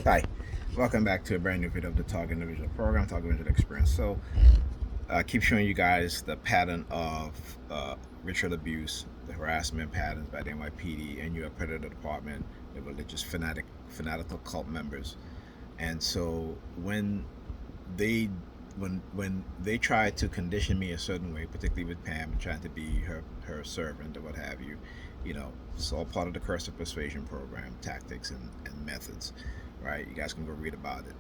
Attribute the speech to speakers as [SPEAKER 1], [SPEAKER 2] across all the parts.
[SPEAKER 1] Hi, welcome back to a brand new video of the Talk Individual program, Talk Individual Experience. So, I keep showing you guys the pattern of ritual abuse, the harassment patterns by the NYPD and your predator department, the religious fanatical cult members. And so, they when they try to condition me a certain way, particularly with Pam and trying to be her servant or what have you, it's all part of the curse of persuasion program tactics and methods, right? You guys can go read about it,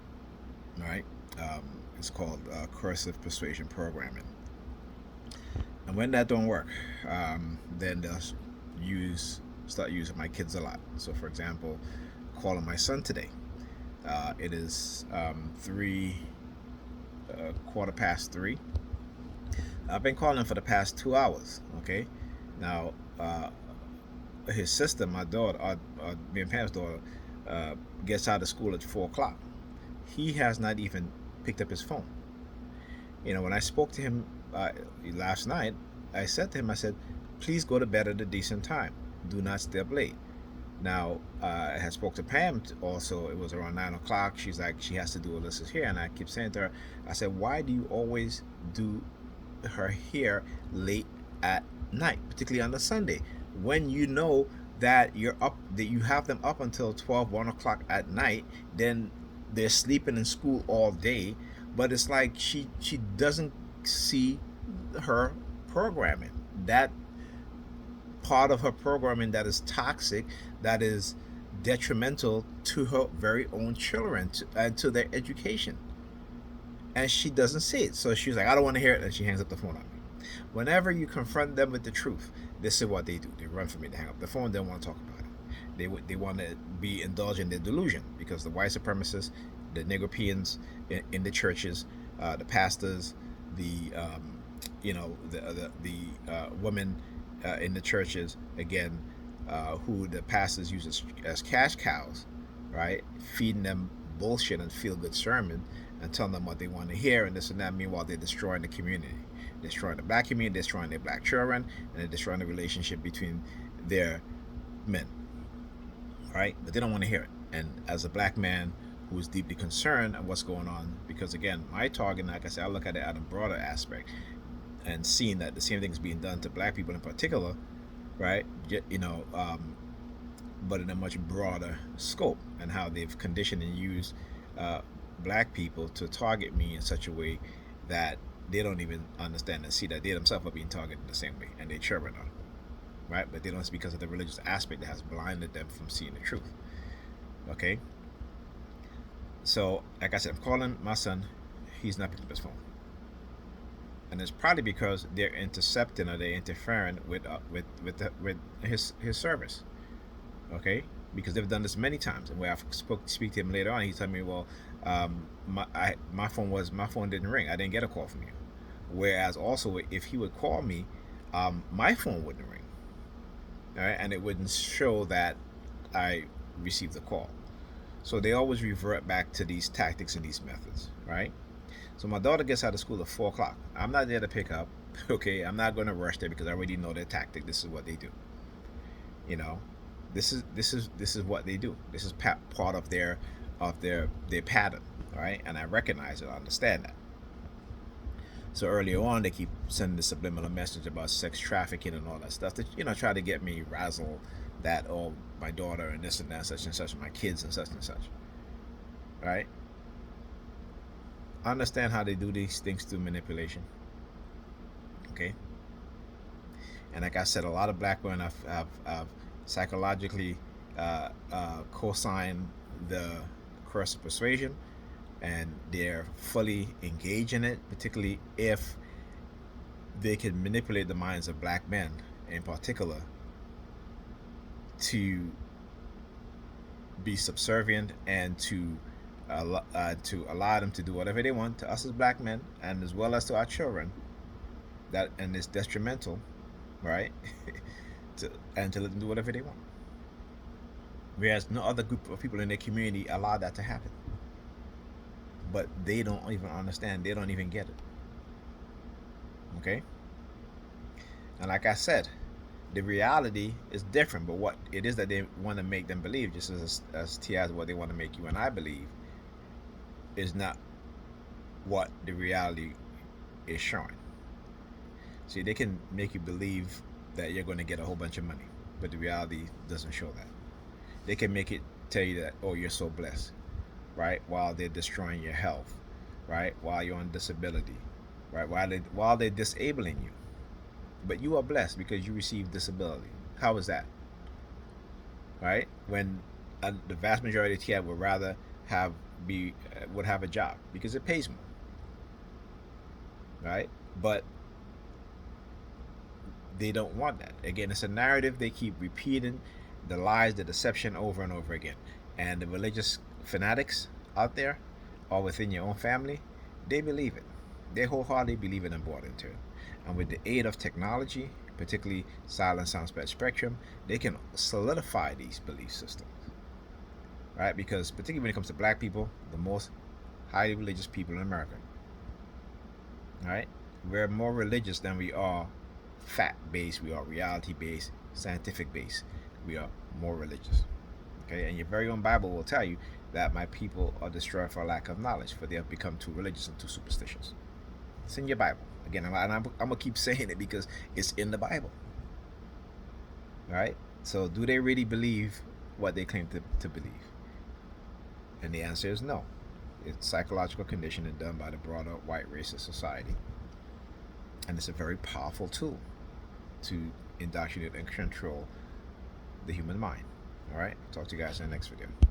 [SPEAKER 1] right? It's called cursive persuasion programming. And when that don't work, then they'll use start using my kids a lot. So, for example, calling my son today. It is 3 quarter past 3. I've been calling him for the past 2 hours. Okay, now his sister, my daughter, me and Pam's daughter, gets out of school at 4 o'clock. He has not even picked up his phone. When I spoke to him last night, I said to him, I said, please go to bed at a decent time. Do not stay up late. Now, I had spoke to Pam also. It was around 9 o'clock. She's like, she has to do Alyssa's hair, and I keep saying to her, I said, why do you always do her hair late at night, particularly on the Sunday, when you know that you have them up until 12, 1 o'clock at night, then they're sleeping in school all day. But it's like she doesn't see her programming, that part of her programming that is toxic, that is detrimental to her very own children and to their education. And she doesn't see it. So she's like, I don't want to hear it. And she hangs up the phone on me. Whenever you confront them with the truth, this is what they do. They run from me. They hang up the phone. They don't want to talk about it. They want to be indulged in their delusion, because the white supremacists, the Negropeans in the churches, the pastors, the women in the churches, again, who the pastors use as cash cows, right? Feeding them bullshit and feel good sermon and telling them what they want to hear and this and that. Meanwhile, they're destroying the community, destroying the black community, destroying their black children, and they're destroying the relationship between their men, right? But they don't want to hear it. And as a black man who is deeply concerned of what's going on, because again, my target, like I said, I look at it at a broader aspect and seeing that the same thing is being done to black people in particular, right? But in a much broader scope, and how they've conditioned and used uh, black people to target me in such a way that they don't even understand and see that they themselves are being targeted the same way, and they children are, right? But they don't, because of the religious aspect that has blinded them from seeing the truth. Okay, so like I said, I'm calling my son. He's not picking up his phone, and it's probably because they're intercepting or they're interfering with his service. Okay, because they've done this many times, and where I speak to him later on, he told me, well, my phone didn't ring. I didn't get a call from you. Whereas also, if he would call me, my phone wouldn't ring, all right, and it wouldn't show that I received the call. So they always revert back to these tactics and these methods, right? So my daughter gets out of school at 4 o'clock. I'm not there to pick up. Okay, I'm not going to rush there because I already know their tactic. This is what they do. You know, this is what they do. This is part of their pattern, right? And I recognize it. I understand that. So earlier on, they keep sending the subliminal message about sex trafficking and all that stuff to try to get me razzle that, oh, my daughter and this and that, such and such, my kids and such, right? I understand how they do these things through manipulation. Okay, and like I said, a lot of black women have psychologically co-signed the curse of persuasion, and they're fully engaged in it, particularly if they can manipulate the minds of black men in particular to be subservient and to allow them to do whatever they want to us as black men, and as well as to our children. That, and it's detrimental, right? To let them do whatever they want. Whereas no other group of people in their community allow that to happen. But they don't even understand. They don't even get it. Okay. And like I said, The reality is different, but what it is that they want to make them believe, just as T.I. what they want to make you and I believe, is not what the reality is showing. See, they can make you believe that you're going to get a whole bunch of money, but the reality doesn't show that. They can make it tell you that, oh, you're so blessed, right? While they're destroying your health, right? While you're on disability, right? While they're disabling you, but you are blessed because you received disability. How is that, right? When the vast majority of TI would rather have be would have a job because it pays more, right? But they don't want that. Again, it's a narrative they keep repeating, the lies, the deception over and over again. And the religious fanatics out there or within your own family, they believe it. They wholeheartedly believe it and bought into it. And with the aid of technology, particularly silent sound spectrum, they can solidify these belief systems, right? Because particularly when it comes to black people, the most highly religious people in America, right? We're more religious than we are fact-based, we are reality-based, scientific-based. We are more religious. Okay, and your very own Bible will tell you that my people are destroyed for lack of knowledge, for they have become too religious and too superstitious. It's in your Bible. Again, I'm gonna keep saying it because it's in the Bible. Right? So, do they really believe what they claim to believe? And the answer is no. It's psychological conditioning done by the broader white racist society, and it's a very powerful tool to indoctrinate and control the human mind. All right. Talk to you guys in the next video.